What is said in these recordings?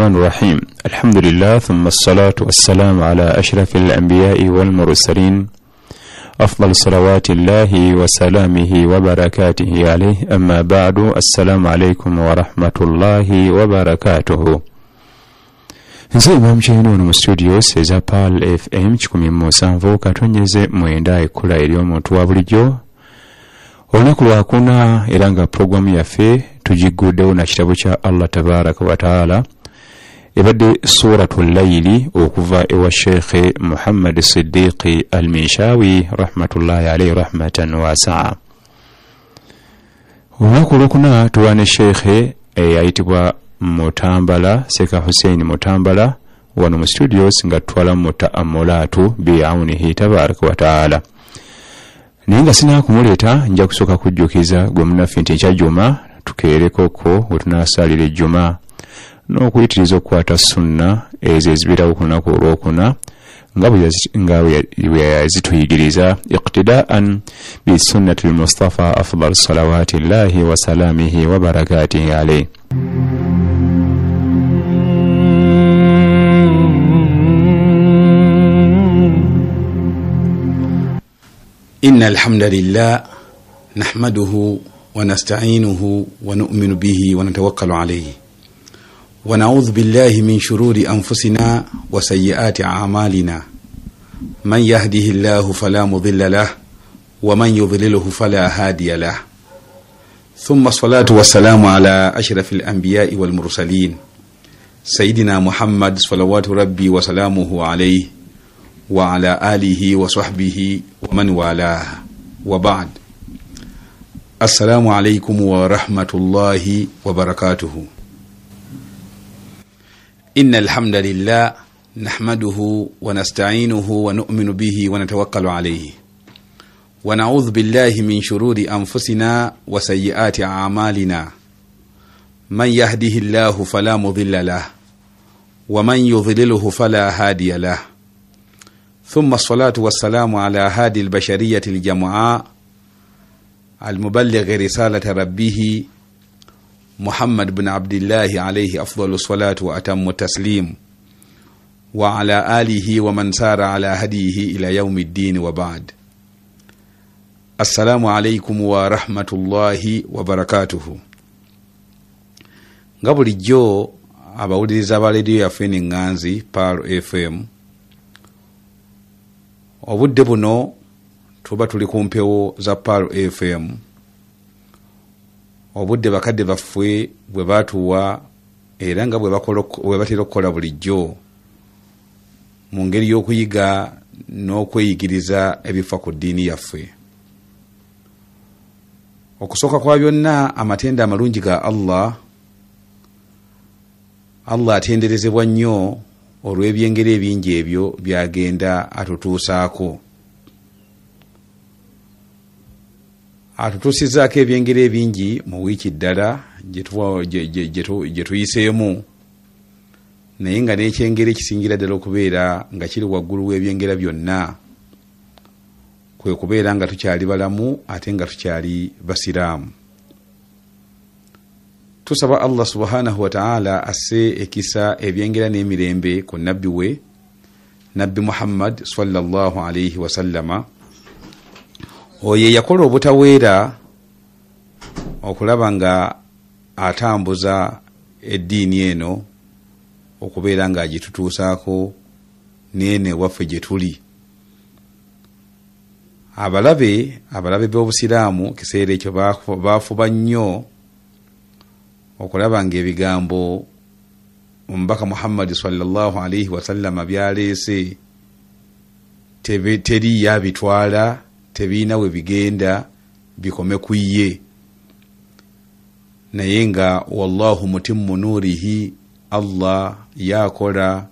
الرحمن الرحيم الحمد لله ثم الصلاة والسلام على أشرف الأنبياء والمرسلين أفضل صلوات الله وسلامه وبركاته عليه أما بعد السلام عليكم ورحمة الله وبركاته. Nze Imam Chino mu studios eza PAL FM 107 katonyeze mwenda ekula eri omuntu wa bulijjo. Olunaku lwakuna era nga programu yaffe tugiguddewo na kitabo kya Allah tabaraka wa taala ebadde suratul layli okuva ewa Sheikh Muhammad Siddiq al-Minshawi rahmatullahi alayhi rahmatan wasi'a. Olunaku lwakuna tuwane Sheikh ayitibwa Mutambala Seka Hussein Mutambala wano mu studios nga twala mutaamulatu bi'aunihi tabaraka wa taala. Ninga sina kumuleta nja kusoka kujjukiza gwe munafi nti ekya Juma tukeerekoko wetunasalira ejjuma n'okuyitiriza okukwata sunna ezo ezibirawo ku lunaku olwokuna nga bwe yazituyigiriza iqtidaan bi sunnati al-Mustafa afdal salawati llahi wa salamihi wa barakatihi alayhi. إن الحمد لله نحمده ونستعينه ونؤمن به ونتوكل عليه ونعوذ بالله من شرور أنفسنا وسيئات أعمالنا من يهده الله فلا مضل له ومن يضلله فلا هادي له ثم الصلاة والسلام على أشرف الأنبياء والمرسلين سيدنا محمد صلوات ربي وسلامه عليه وعلى آله وصحبه ومن والاه وبعد. السلام عليكم ورحمة الله وبركاته. إن الحمد لله نحمده ونستعينه ونؤمن به ونتوكل عليه ونعوذ بالله من شرور أنفسنا وسيئات أعمالنا من يهده الله فلا مضل له ومن يضلله فلا هادي له ثم الصلاة والسلام على هادي البشرية الجمعاء المبلغ رسالة ربه محمد بن عبد الله عليه أفضل الصلاة وأتم التسليم وعلى آله ومن سار على هديه إلى يوم الدين وبعد. السلام عليكم ورحمة الله وبركاته. قبل جو abawuliriza ba radio yaffe n'enganzi PAL FM obudde buno tuba tuli ku mpewo za PAL FM obudde bakadde baffe bwe batuwa era nga bwe batera okukola bulijjo mu ngeri y'okuyiga n'okweyigiriza ebifa ku ddiini yaffe. Okusooka kwa byonna amatenda amalungi ga Allah atenderezebwa nnyo olw'ebyengeri ebingi ebyo byagenda atutuusaako. Atutuusizaako ebyengeri ebingi mu wiiki ddala gye tuyiseemu, naye nga n'ekyengeri ekisingira ddala okubeera nga kiri waggulu w'ebyengera byonna kwe kubeera nga tukyali balamu ate nga tukyali basiraamu. Tusaba Allah subhanahu wa ta'ala asse ekisa ebyengera n'emirembe ku nabbi we Nabbi Muhammad sallallahu alayhi wa sallama. Oye yakola obutaweera okulaba nga atambuza eddiini eno okubeera nga agitutuusaako n'ene waffe gye tuli. Abalabe b'obusiraamu kiseera ekyo baafuba nnyo okulaba nga ebigambo omubaka Muhammad sallallahu alayhi wa sallama byaleese teri yabitwala, tebiina we bigenda bikome ku ye, naye nga wallahu mutimmu nurihi, Allah yakola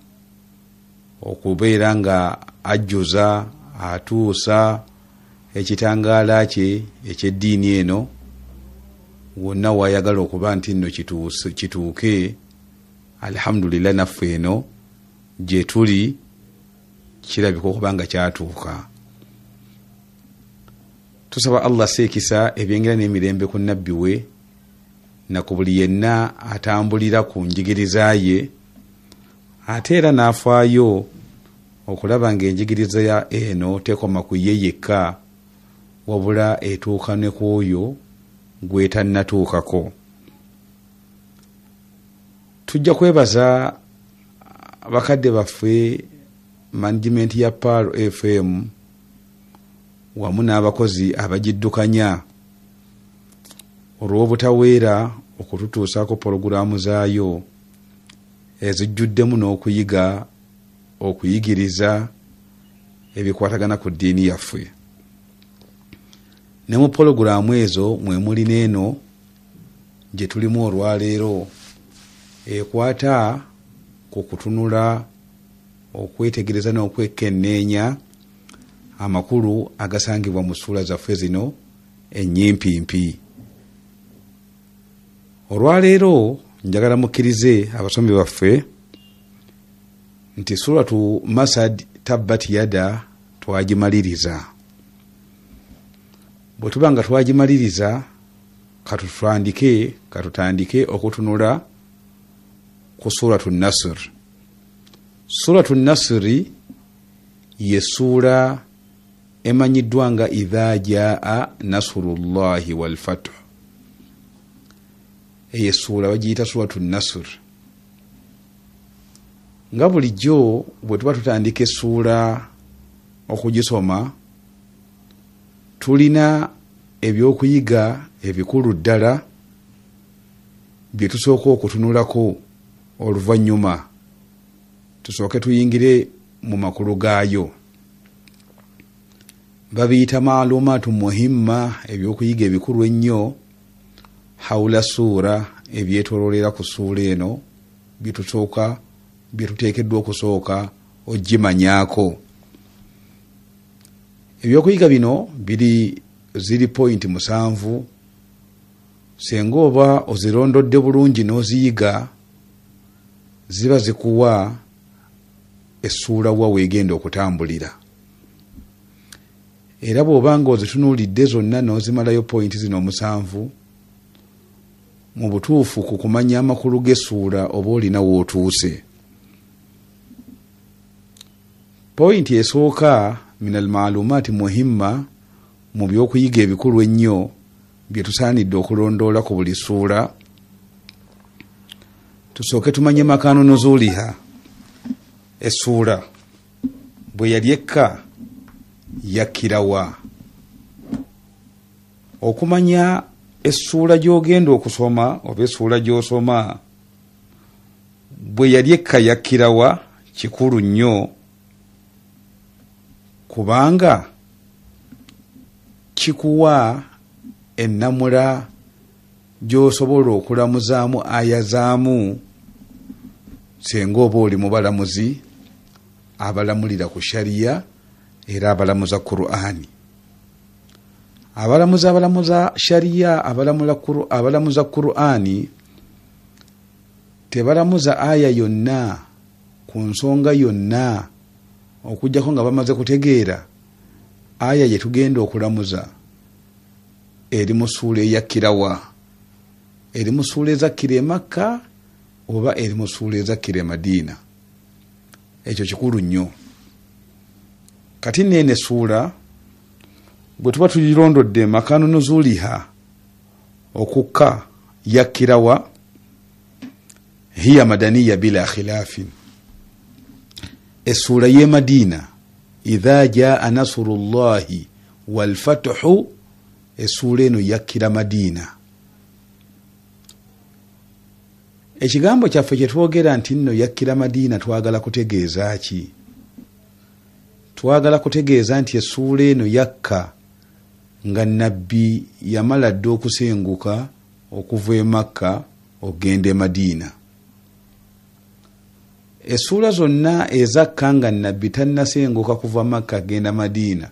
okubeera nga ajjuza atuusa ekitangaala kye eky'eddiini eno wonna wayagala okuba nti nno kituuke. Alhamdulillah naffe eno gye tuli kirabika okuba nga kyatuuka. Tusaba Allah seekisa ebyengera n'emirembe ku nabbi we na ku buli yenna atambulira ku njigiriza ye ate era n'afaayo okulaba ng'enjigiriza ya eno tekoma ku ye yekka wabula etuuka ne ku oyo gwetannatuukako. Tujja kwebaza bakadde baffe management ya Paro FM wamu n'abakozi abagiddukanya olw'obutaweera okututuusaako pologulaamu zaayo ezijjuddemu n'okuyiga okuyigiriza ebikwatagana ku ddiini yaffe. Ne mu pologulaamu ezo mwe muli n'eno gye tulimu olwaleero ekwata ku kutunula, okwetegereza n'okwekenneenya amakulu agasangibwa mu ssuula zaffe zino ennyimpi. Olwaleero njagala mukkirize abasomi baffe nti suratu Masad tabbat yada twagimaliriza. Bwe tuba nga twagimaliriza katutandike okutunula ku suratu Nasr. Suratu Nasri ye ssuula emanyiddwa nga Izaajah Nasrullahi wal Fath. Eyo ssuula bagiyita suratu Nasr. Nga bulijjo bwe tuba tutandika essuula okugisoma tulina ebyokuyiga ebikulu ddala bye tusooka okutunulako oluvannyuma tusooke tuyingire mu makulu gaayo. Babiyita maalumaatu muhimma, ebyokuyiga ebikulu ennyo hawula suura, ebyetololera ku ssuula eno bye tuteekeddwa okusooka ogimanyaako. Ebyokuyiga bino ziri point 7. Senga oba ozirondodde bulungi n'oziyiga ziba zikuwa essuula wa weegenda okutambulira. Era bw'obanga ozitunuulidde zonna n'ozimalayo point zino 7, mu butuufu ku kumanya amakulu g'essuula oba olina w'otuuse. Point esooka minal maalumaati muhimma, mu byokuyiga ebikulu ennyo bye tusaanidde okulondoola ku buli ssuula, tusooke tumanye makaanu nuzuuliha. Essuula bwe yali ekka yakkirawa. Okumanya essuula gy'ogenda okusoma oba essuula gy'osoma bwe yali ekka yakkirawa kikulu nnyo, kubanga kikuwa ennamula gy'osobola okulamuzaamu aya zaamu senga oba oli mu balamuzi abalamulira ku shariya era abalamuza Qur'ani. Abalamuza shariya, abalamuza Qur'ani tebalamuza aya yonna ku nsonga yonna okujjako nga bamaze kutegeera aya gye tugenda okulamuza eri mu ssuula eyakkirawa, eri mu ssuula ezakkira e Makka oba eri mu ssuula ezakkira e Madiina. Ekyo kikulu nnyo. Kati neene ssuula bwe tuba tulirondodde makaanu nuzuuliha okukka yakkirawa, hiya madaniya bila khilaafin. Essuula y'e Madiina, idha jaa nasrullahi wal fathu, essuula eno yakkira Madiina. Ekigambo kyaffe kye twogera nti nno yakkira Madiina twagala kutegeeza ki? Twagala kutegeeza nti essuula eno yakka nga nabbi yamala dda okusenguka okuva e Makka okgenda e Madiina. Essuula zonna ezakka nga nabbi tannasenguka kuva Makka agenda Madiina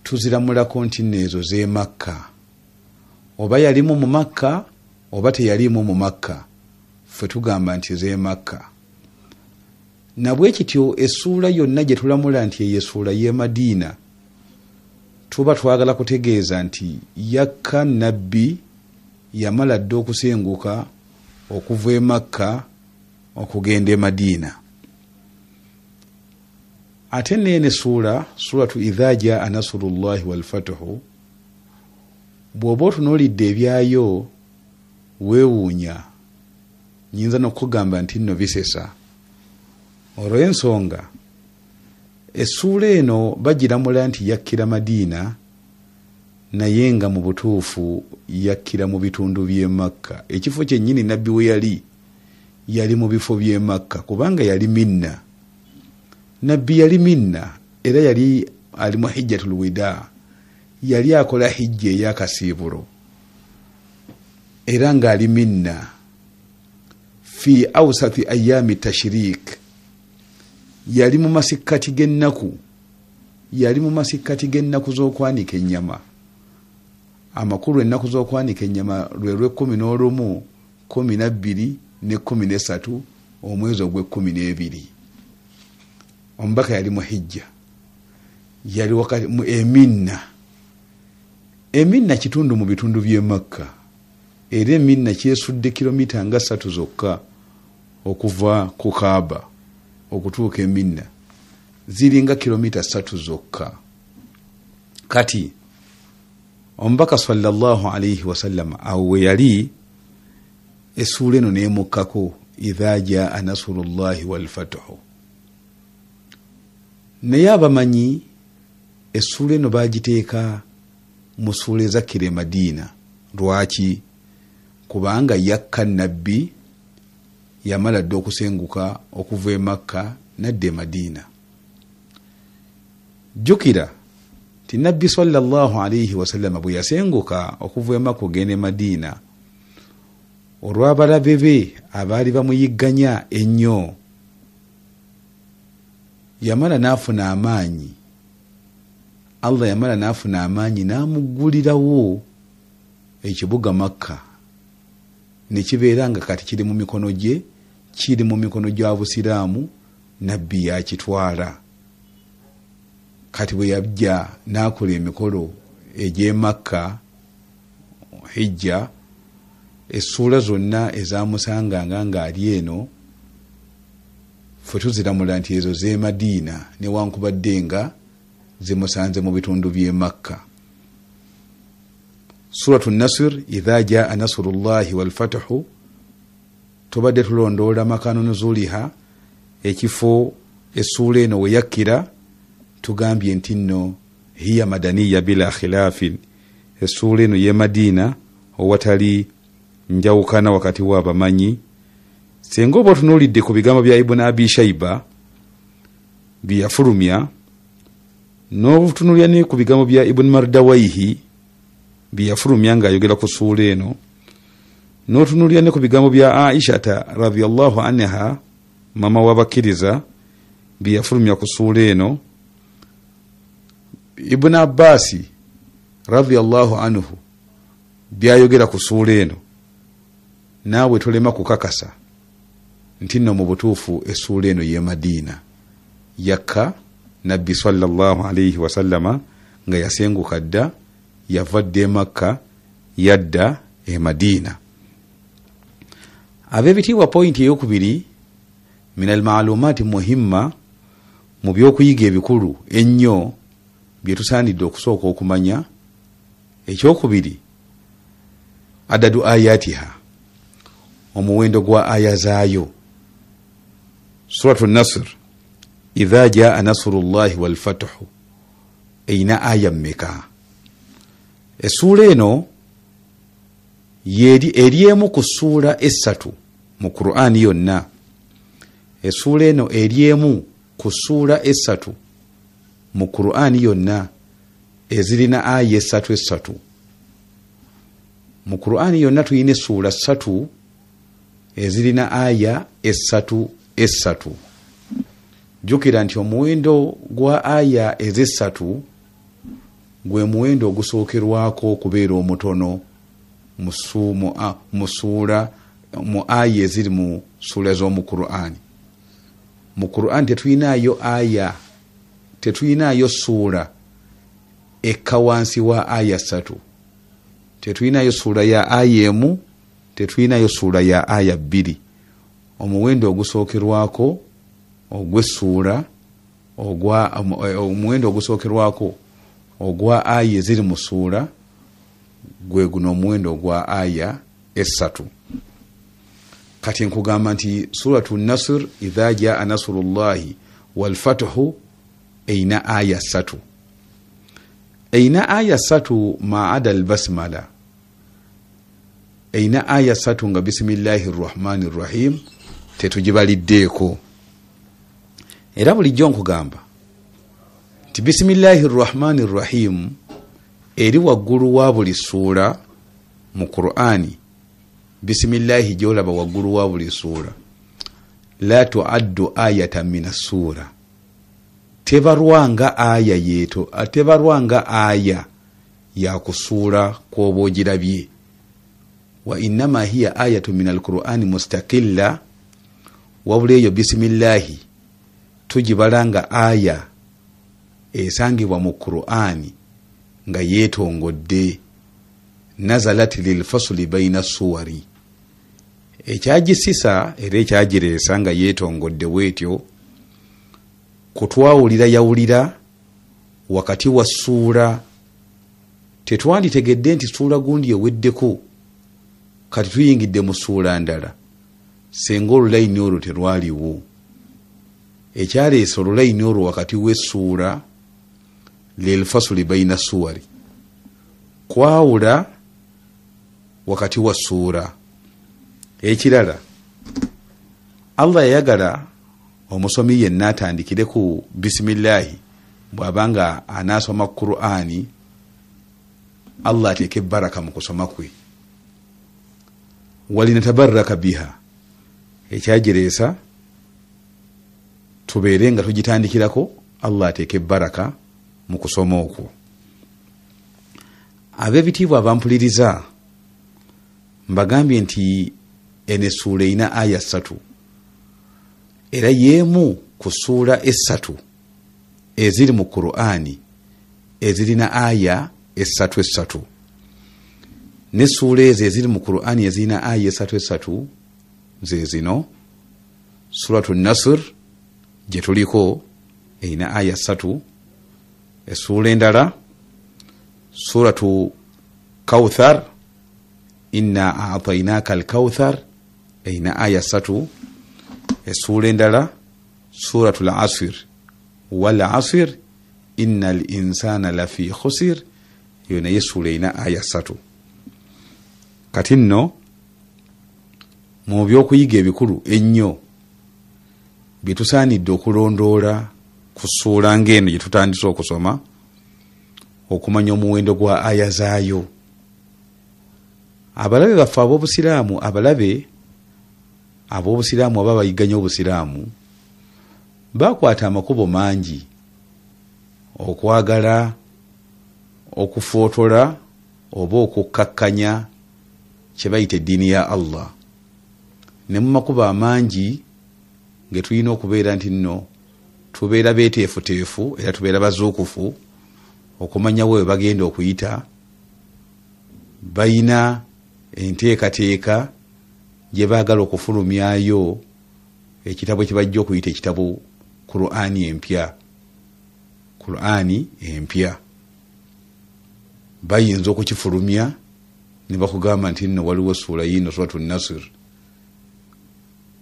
tuziramulako nti nno ezo z'e Makka. Oba yalimu mu Makka oba teyalimu mu Makka, ffe tugamba nti z'e Makka. Nabwe kityo essuula yonna gye tulamula nti eyo essuula y'e Madiina tuba twagala kutegeeza nti yakka nabbi yamala dda okusenguka okuva e Makka okugenda e Madiina. ate nene suratu Izaajah nasrullahi wal fathu bw'oba otunuulidde ebyayo weewuunya nyinza n'okugamba nti nno bisesa olw'ensonga essuula eno bagiramula nti yakkira Madiina naye nga mu butuufu yakkira mu bitundu by'e Makka. Ekifo kyennyini nabbi we yali mu bifo by'e Makka kubanga yali Minna. Nabbi yali Minna era yali ali mu hijjatul wida, yali akola hijja ey'akasiiburo era ng'ali Minna fi awsati ayami tashrik, yali mu masikkati g'ennaku z'okwanika ennyama. Amakulu ennaku z'okwanika ennyama lwe lw'e11, 12 ne 13 omwezi ogw'e12. Omubaka yali mu hijja, yali wakati mu Eminna kitundu mu bitundu by'e Makka era Eminna kyesudde kilomita nga 3 zokka okuva ku Kaaba okutuuka Eminna, ziringa kilomita 3 zokka. Kati omubaka sallallahu alayhi wasallam awo we yali essuula eno n'emukkako Izaajah nasrullahi wal fathu. Naye abamanyi essuula eno baagiteeka mu ssuula ezakkira e Madiina. Lwaki? Kubanga yakka nabbi yamala dde okusenguka okuva e Makka nadda e Madiina. Jjukira ti nabbi sallallahu alayhi wasallam bwe yasenguka okuva e Makka ogenda e Madiina, olw'abalabe be abaali bamuyigganya ennyo, yamala n'afuna amaanyi. Allah yamala n'afuna amaanyi n'amuggulirawo ekibuga Makka ne kibeera nga kati kiri mu mikono gye, kiri mu mikono gya Busiraamu. Nabbi yakitwala. Kati bwe yajja n'akola emikolo egy'e Makka hijja, essuula zonna ezaamusanganga ng'ali eno ffe tuziramula nti ezo z'e Madiina newankubadde nga zimusanze mu bitundu by'e Makka. Suratu Naswir Izaajah nasrullahi wal fathu, tubadde tulondoola makanu nuzuliha, ekifo essuula eno we yakkira. Tugambye nti nno hiya madaniya bila khilaafin, essuula eno y'e Madiina owatali njawukana wakati w'abamanyi. Singa oba otunuulidde ku bigambo bya Ibn Abi Shayba bye yafulumya, n'otunuulira ne ku bigambo bya Ibn Mardawayhi bye yafulumya ng'ayogera ku ssuula eno, n'otunuulira ne ku bigambo bya Aishata radhiyallahu anha mama w'abakkiriza bye yafulumya ku ssuula eno, Ibn Abbas radhiyallahu anhu byayogera ku ssuula eno, naawe tolema kukakasa nti nno mu butuufu essuula eno y'e Madiina yakka nabbi sallallahu alayhi wasallama nga yasenguka dda, yavadde e Makka yadda e Madiina. Ab'ebitiibwa pointi ey'okubiri, min almaalumaati muhimma, mu by'okuyiga ebikulu ennyo bye tusaanidde okusooka okumanya. Ekyokubiri, adadu ayatiha, omuwendo gwa aya zaayo. Suratu Nasr Izaajah nasrullahi wal fathu eyina aya mmeka? Essuula eno eri emu ku ssuula essatu mu Qur'ani yonna. Essuula eno eri emu ku ssuula essatu mu Qur'ani yonna ezirina aya essatu. Mu Qur'ani yonna tuyina essuula ssatu ezirina aya essatu. Jjukira nti omuwendo gwa aya ez'essatu gwe muwendo ogusookerwako okubeera omutono mu aya eziri mu ssuula z'omu Qur'ani. Mu Qur'ani tetuyinaayo ssuula ekka wansi wa aya 3. Tetuyinaayo ssuula ya aya 1, tetuyinaayo ssuula ya aya 2. Omuwendo ogusookerwako ogw'essuula omuwendo ogusookerwako ogwa aya eziri mu suura gwe guno omuwendo ogwa aya 3. kati nkugamba nti suratu Nasr idha jaa nasrullahi walfathu eina aya 3. eina aya 3 maada albasmala. eina aya 3 nga bisimillahi rrahmani rrahim tetugibaliddeko. era bulijjo nkugamba nti bisimillahi rrahmani rrahim eri waggulu wa buli suura mu Qur'ani. bisimillahi gyolaba waggulu wa buli suura la tuaddu ayatan min as-sura, tebarwanga aya yeto, tebarwanga aya ya kusuura kwoba ogirabye. wa innama hiya ayatu min al-Qur'ani mustaqilla, wabula eyo bisimillahi tugibalanga aya esangibwa mu Qur'ani nga yeetongodde. nazalat lilfasli baina suwari, ekyagisisa era ekyagireesa nga yeetongodde bwetyo kutwawulira yawulira wakati wa suura. tetwanditegedde nti suura gundi eweddeko kati tuyingidde mu suura ndala senga olulayini olwo terwaliwo. ekyaleesa olulayini olwo wakati w'essuura lilfasli baina suwari, kwawula wakati wa suura. ekirala Allah yayagala omusomi yenna atandikire ku bisimillahi bw'abanga anaasoma Qur'ani, Allah ateeke baraka mu kusoma kwe. walinatabaraka biha, ekyagireesa tubeere nga tugitandikirako Allah ateeke baraka mu kusoma okwo. ab'ebitiibwa abampuliriza mbagambye nti ene suura ina aya 3 era yemu ku suura 3 eziri mu Qur'ani ezirina aya 3 ne suura ezo eziri mu Qur'ani ezirina aya 3 ze zino: suratu Nasr gye tuliko erina aya 3, essuula endala suratu Kawthar inna a'tainaka al-kawthar erina aya 3, essuula endala suratu al-asr wal asr innal insana lafi khusr, yo naye essuula erina aya 3. kati nno mu byokuyiga ebikulu ennyo byetusaanidde okulondoola ku ssuula ng'eno gye tutandise okusoma, okumanya omuwendo gwa aya zaayo. abalabe baffe ab'obusiraamu, ab'obusiraamu aba bayiganya obusiraamu bakwata amakubo mangi okwagala okufootola oba okukkakkanya kye bayita eddiini ya Allah. ne mu makubo amangi ge tulina okubeera nti nno tubeera beeteefuteefu era tubeera bazuukufu okumanya we bagenda okuyita. bayina enteekateeka gye baagala okufulumyayo ekitabo kye bajja okuyita ekitabo Qur'ani empya. bayinza okukifulumya ne bakugamba nti nno waliwo suula yino suratu Nasr.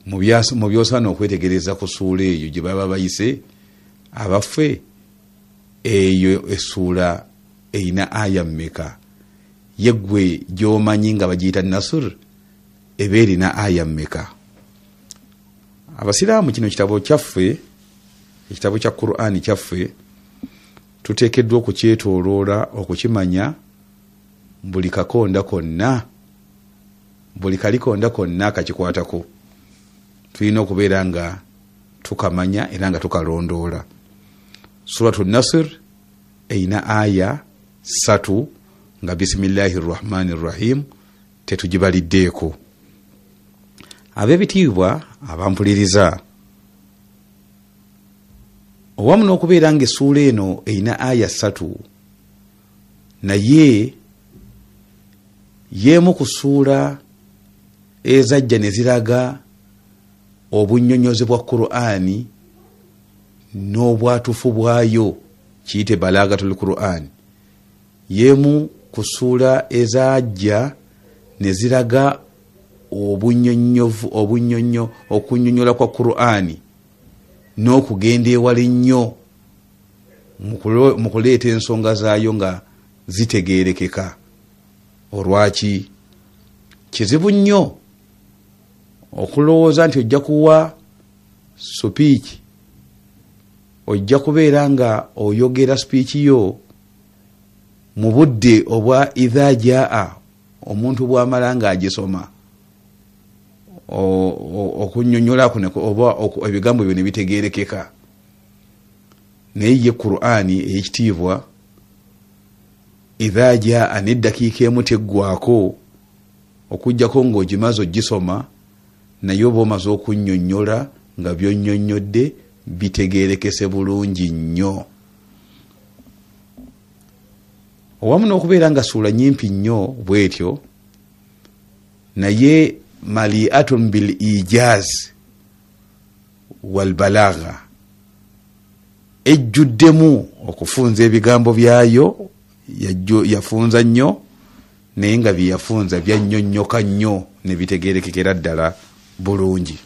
mu byosaana okwetegereza ku suula eyo gye baba bayise abaffe, eyo essuula erina aya mmeka? yeggwe gy'omanyi nga bagiyita Nasr eba erina aya mmeka? abasiraamu kino kitabo kyaffe, ekitabo kya Qur'ani kyaffe, tuteekeddwa okukyetooloola okukimanya buli kakonda konna, buli kalikonda konna akakikwatako tulina okubeera nga tukamanya era nga tukalondoola. suratu Nasr erina aya 3 nga bisimillahi rrahmani rrahim tetugibaliddeeko. ab'ebitiibwa abampuliriza, owamu n'okubeera nga essuula eno erina aya 3 naye yeemu ku ssuula ezajja ne ziraga obunnyonnyozi bwa Qur'ani n'obwatufu bwayo kiyite balagatul Qur'an. Yemu ku sura ezaajja ne ziraga obunyonnyo okunyonnyola kwa Qur'ani n'okugenda ewala ennyo mu kuleeta ensonga zaayo nga zitegeerekeka. Olwaki kizibu nnyo okulowooza nti ojja kuwa supiiki, ojja kubeera nga oyogera supiiki yo mu budde obwa Izaajah, omuntu bw'amala ng'agisoma okunnyonnyola oba ebigambo ebyo ne bitegeerekeka. Naye ye Qur'ani ey'ekitiibwa Izaajah n'eddakiika emu teggwako okuggyako ng'ogimaze ogisoma, naye oba omaze okunnyonnyola nga by'onnyonnyodde bitegeerekese bulungi nnyo. Owamu n'okubeera nga suula nyimpi nnyo bw'etyo, naye mali'atun bil ijaz wal balagha, ejjuddemu okufunza ebigambo byayo. Yafunza nnyo, naye nga bye yafunza byannyonnyoka nnyo ne bitegeerekekera ddala bulungi.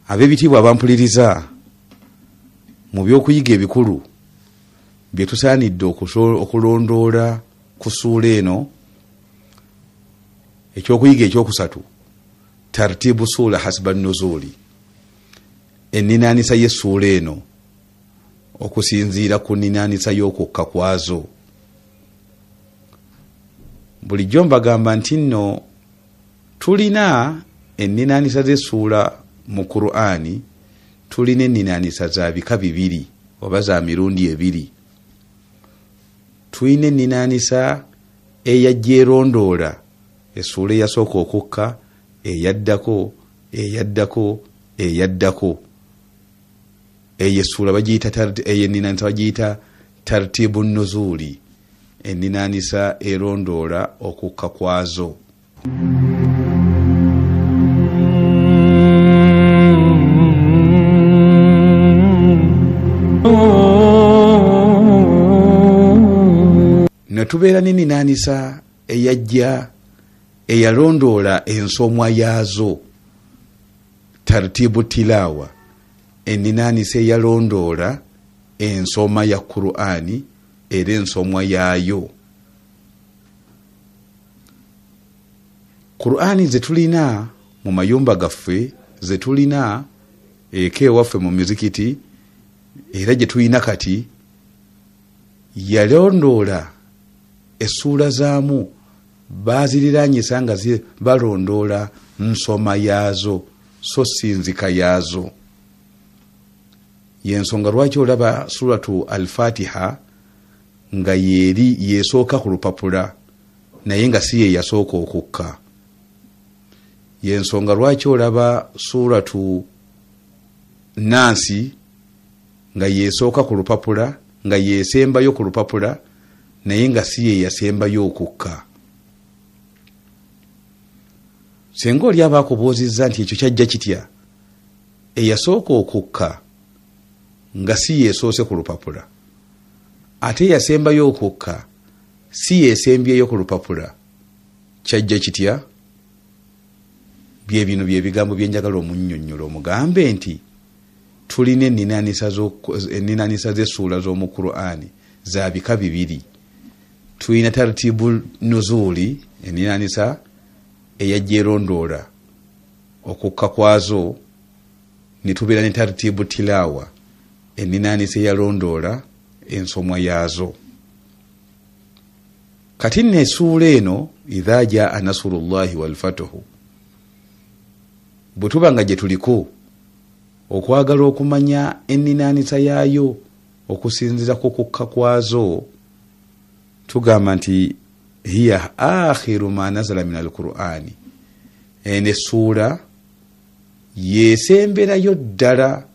Ab'ebitiibwa abampuliriza, mu by'okuyiga ebikulu bye tusaanidde okulondoola ku ssuula eno, ekyokuyiga ekyokusatu tartibu ssuula hasiba nuzuuli, enninaanisa y'essuula eno okusinziira ku nninaanisa y'okukka kwazo. Bulijjo mbagamba nti nno tulina enninaanisa z'essuula mu Qur'ani, tulina enninaanisa za bika bibiri oba za mirundi ebiri. Tulina enninaanisa eyajja erondoola essuula eyasooka okukka, eyaddako, eyaddako. Eyo essuula eyo enninaanisa bagiyita tartibu nuzuuli, enninaanisa erondoola okukka kwazo. Ne tubeera n'enninaanisa eyajja eyalondoola ensomwa yaazo, tartibu tilaawa, enninaanisa eyalondoola ensoma ya Qur'ani era ensomwa yaayo. Qur'ani ze tulina mu mayumba gaffe, ze tulina eka ewaffe mu mizikiti, era gye tulina kati, yalondoola essuula zaamu baaziriraanyisa nga balondoola nsoma yaazo so si nzika yaazo. Yensonga lwaki olaba suratu al-Fatiha nga yeeri yeesooka ku lupapula naye nga si ye yasooka okukka. Yensonga lwaki olaba suratu Nansi nga yeesooka ku lupapula nga yeesembayo ku lupapula naye nga si ye yasembayo okukka. Senga oli aba akubuuzizza nti ekyo kyajja kitya, eyasooka okukka nga si yeesoose ku lupapula, ate yasembayo okukka si yeesembyeyo ku lupapula, kyajja kitya? Bye bino bye bigambo bye njagala omunnyonnyola, omugambe nti tulina enninaanisa z'essuula z'omu Qur'ani za bika bibiri. Tulina tartibu nuzuuli, enninaanisa eyajja erondoola okukka kwazo, ne tubeera ne tartibu tilaawa, enninaanisa eyalondoola ensomwa yaazo. Kati nno essuula eno Izaajah nasrullahi wal fatuhu, bwe tuba nga gye tuliko okwagala okumanya enninaanisa yaayo okusinziira ku kukka kwazo, tugamba nti hiya akhiru ma nazala min al-Qur'ani, eno essuula yeesemberayo ddala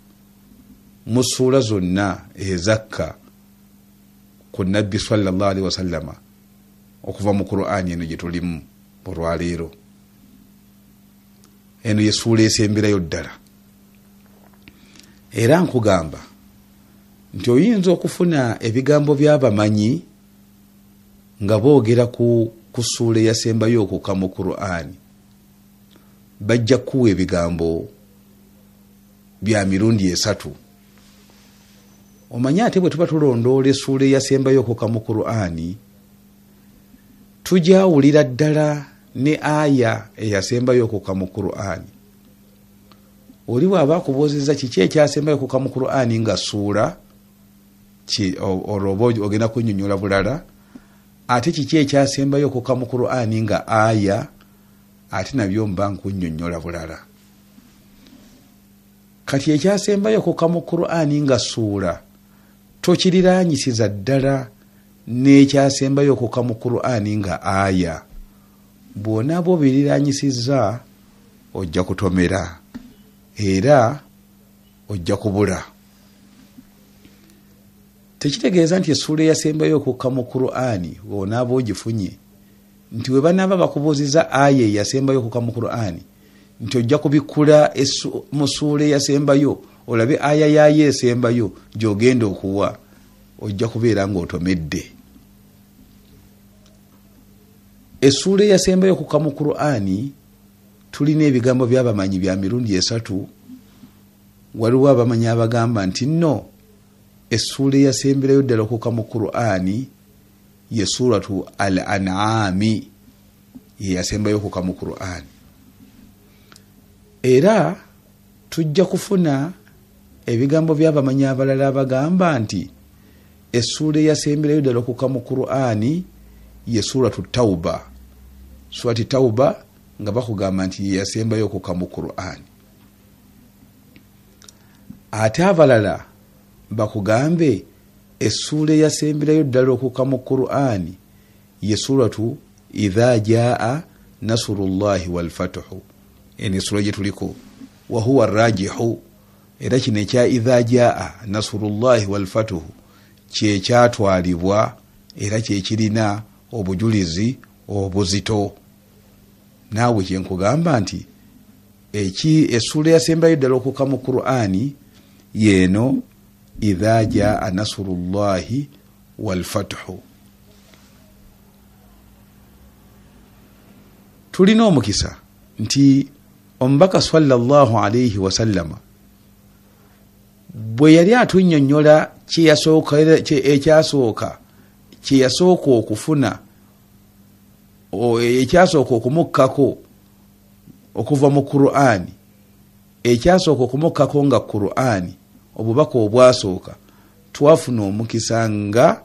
mu ssuula zonna ezakka ku nabbi sallallahu alaihi wasallama okuva mu Qur'ani eno gye tulimu olwaleero. Eno ye ssuula esemberayo ddala. era nkugamba nti oyinza okufuna ebigambo by'abamanyi nga boogera ku ssuula eyasembayo okukka mu Qur'ani, bajja kuwa ebigambo bya mirundi 3. Omanyi ate bwe tuba tulondoola essuula eyasembayo okukka mu Qur'ani, tujawulira ddala ne aya eyasembayo okukka mu Qur'ani. Oli bw'aba akubuuzizza kiki ekyasembayo okukka mu Qur'ani nga ssuula olwo ogenda kunnyonnyola bulala, ate kiki ekyasembayo okukka mu Qur'ani nga aya, ate nabyo mba nkunnyonnyola bulala. Kati ekyasembayo okukka mu Qur'ani nga ssuula tokiriraanyisiza ddala n'ekyasembayo okukka mu Qur'ani nga aya. Bwona bwo biriraanyisizza ojja kutomera era ojja kubula. Tekitegeeza nti essuula eyasembayo okukka mu Qur'ani bw'onaaba ogifunye nti we banaaba bakubuuzizza aya eyasembayo okukka mu Qur'ani nti ojja kubikkula mu ssuula eyasembayo olabe aya yaayo esembayo gy'ogenda okuwa, ojja kubeera ng'otomedde. Essuula eyasembayo okukka mu Qur'ani tulina ebigambo by'abamanyi bya mirundi 3. Waliwo abamanyi abagamba nti nno essuula eyasemberayo ddala okukka mu Qur'ani ye suratu al-An'ami ye yasembayo okukka mu Qur'ani. Era tujja kufuna ebigambo by'abamanyi abalala abagamba nti essuula eyasemberayo ddala okukka mu Qur'ani ye suratu Tauba. Surati Tauba nga bakugamba nti ye yasembayo okukka mu Qur'ani. Ate abalala bakugambe essuula eyasemberayo ddala okukka mu Qur'ani ye suratu Izaajah Nasrullahi wal Fathu. Eni sura gye tuliko wa huwa arrajihu, era kino ekya Izaajah Nasrullahi wal Fathu kye kyatwalibwa era kye kirina obujulizi obuzito. Naawe kye nkugamba nti essuula eyasembayo ddala okukka mu Qur'ani yeeno Izaajah Nasrullahi wal Fathu. Tulina omukisa nti omubaka sallallahu alayhi wa sallama bwe yali atunnyonnyola ekyasooka kye yasooka okufuna, ekyasooka okumukkako okuva mu Qur'ani, ekyasooka okumukkako nga Qur'ani, obubaka obwasooka, twafuna omukisa nga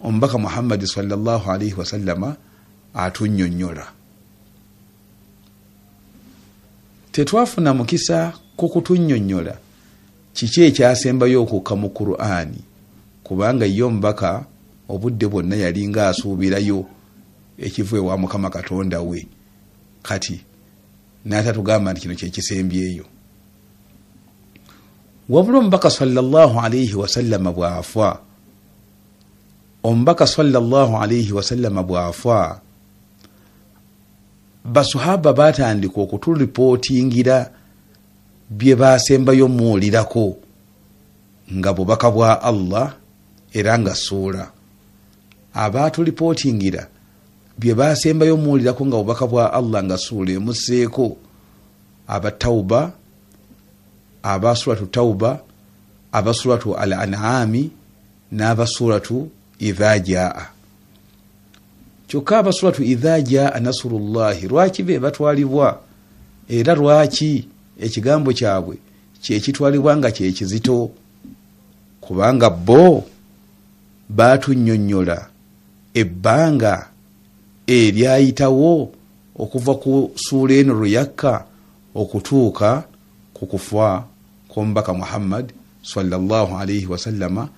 omubaka Muhammad sallallahu alayhi wa sallama atunnyonnyola. Tetwafuna mukisa ku kutunnyonnyola kiki ekyasembayo okukka mu Qur'ani, kubanga ye omubaka obudde bwonna yalinga asuubirayo ekiva ewa Mukama Katonda we, kati n'atatugamba nti kino kyekisembyeyo. Wabula omubaka sallallahu alayhi wa sallama bw'afa, omubaka sallallahu alayhi wa sallama bw'afa, basahaba batandika okutulipootingira bye basembayo muwulirako nga bubaka bwa Allah era nga ssuula. Abatulipootingira bye basembayo muwulirako nga bubaka bwa Allah nga ssuula emuseeko aba Tauba, aba suratu Tauba, aba suratu al-An'ami n'aba suratu Izaajah. Kyokka aba suratu Izaajah Nasrullahi lwaki be batwalibwa era lwaki ekigambo kyabwe kyekitwalibwa nga kyekizito? Kubanga bo batunnyonnyola ebbanga eryayitawo okuva ku ssuula eno luyakka okutuuka ku kufa kw'omubaka Muhammad sallallahu alayhi wa sallama.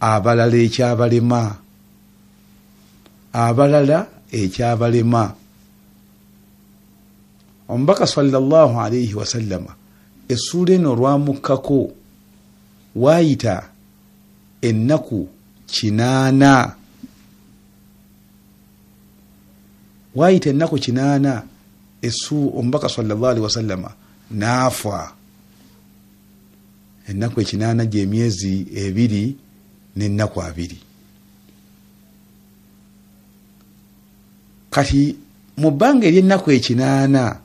Abalala ekyabalema omubaka sallallahu alayhi wa sallama essuula eno olwamukkako waayita ennaku 8. Waayita ennaku 8 omubaka sallallahu alayhi wa sallama n'afa. ennaku 8 gy'emyezi 2 n'ennaku 2. Kati mu bbanga ery'ennaku 8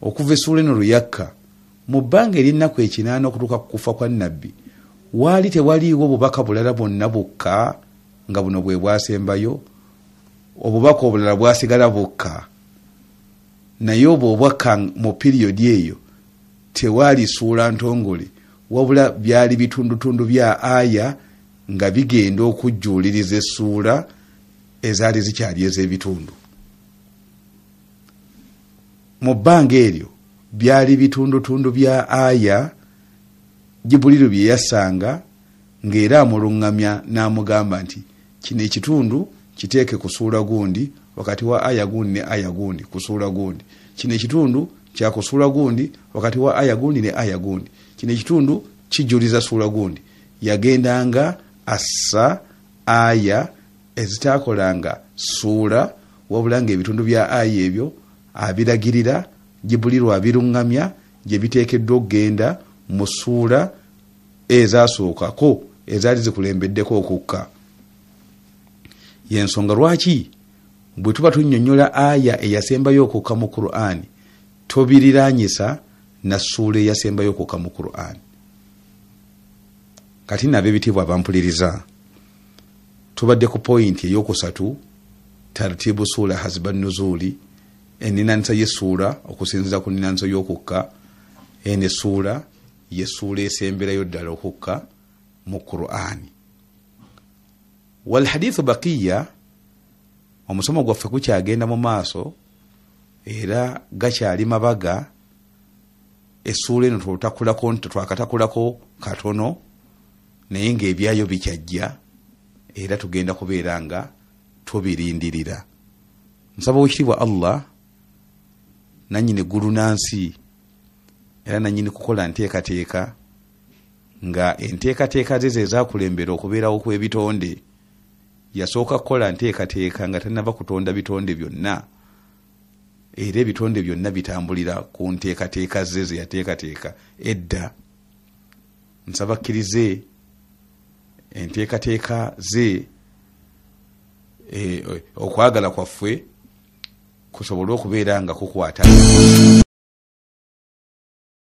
okuva essuula eno Luyakka, mu bbanga ery'ennaku 8 okutuuka ku kufa kwa nnabbi, waali tewaliiwo bubaka bulala bwonna bukka nga buno bwe bwasembayo, obubaka obulala bwasigala bukka. Naye obubaka mu piriyodi eyo tewaali ssuula ntongole, wabula byali bitundutundu bya aya nga bigenda okujjuuliriza essuula ezaali zikyali ez'ebitundu. Mu bbanga eryo byali bitundutundu bya aya Jibuliru bye yasanga, ng'era amulungamya n'amugamba nti kino ekitundu kiteeke ku ssuula gundi wakati wa aya gundi ne aya gundi ku ssuula gundi, kino ekitundu kya ku ssuula gundi wakati wa aya gundi ne aya gundi, kino ekitundu kijjuliza ssuula gundi. Yagendanga assa aya ezitaakolanga ssuula, wabula ng'ebitundu bya aya ebyo abiragirira, Jibuliru abirungamya gye biteekeddwa okugenda mu ssuula ezaasookako ezaali zikulembeddeko okukka. Y'ensonga lwaki bwe tuba tunnyonnyola aya eyasembayo okukka mu Qur'ani tobiriraanyisa na ssuula eyasembayo okukka mu Qur'ani. Kati nabo ebitiibwa abampuliriza, tubadde ku pointi ey'okusatu, tartibu ssuula haziba nuzuuli, enninanisa y'essuula okusinziza ku nninanisa y'okukka. Eno essuula y'essuula esemberayo ddala okukka mu Qur'ani. Wal hadithu baqiya, omusomo gwaffe gukyagenda mu maaso era gakyali mabaga. Essuula eno twakatakulako katono, naye ng'ebyayo bikyajja era tugenda kubeera nga tubirindirira. Nsaba wekitiibwa Allah nannyini eggulu nansi era nannyini kukola nteekateeka, nga enteekateeka ze zaakulembera okubeerawo kw'ebitonde. Yasooka kukola nteekateeka nga tannava kutonda bitonde byonna, era ebitonde byonna bitambulira ku nteekateeka ze yateekateeka edda. Nsaba akkirize enteekateeka ze okwagala kwaffe kusobole okubeera nga kukwata